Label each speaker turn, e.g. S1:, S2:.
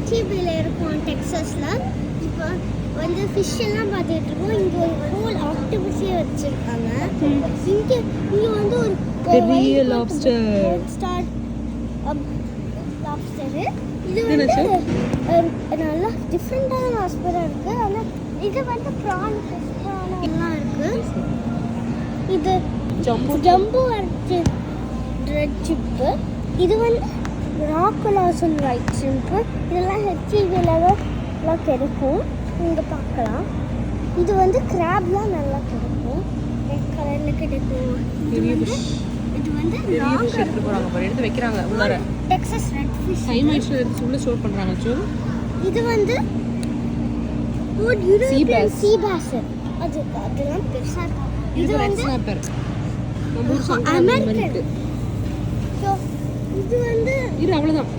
S1: ஹெச்இபியில் இருக்கும் டெக்ஸஸில். இப்போ வந்து ஃபிஷ் எல்லாம் பார்த்துட்டு இருக்கோம். இங்கே ஒரு ஹோல் ஆக்டிபிஸே வச்சுருக்காங்க. இங்கே வந்து ஒரு
S2: பெரிய லாப்ஸ்டர்.
S1: லாப்ஸ்டரு இது வந்து நல்லா டிஃப்ரெண்ட்டான லாப்ஸ்டராக இருக்குது. ஆனால் இது வந்து ப்ரான் எல்லாம் இருக்குது. இது ஜம்பு ரெட் சிப்பு. இது வந்து ராக்கலாசன் ரைட் சிப்பு. இதெல்லாம் ஹெச்இபிலாம் கிடைக்கும். இங்கே பார்க்கலாம். இது வந்து கிராப்லாம் நல்லா கிடைக்கும். ரெட் கலரில் கிடைக்கும். இது வந்து
S2: எடுத்து போறாங்க பாரு, எடுத்து வைக்கிறாங்க உள்ளார.
S1: டெக்ஸஸ் ரெட் ஃபிஷ்
S2: டைம் ஆயிடுச்சு, எடுத்து உள்ள ஸ்டோர் பண்றாங்க.
S1: இது வந்து யூரோப்பியன் சீ பாஸ். அதெல்லாம் பெருசா இருக்கும். இது வந்து
S2: ஸ்னாப்பர்
S1: அமெரிக்கன். ஸோ இது வந்து
S2: இது அவ்வளவுதான்.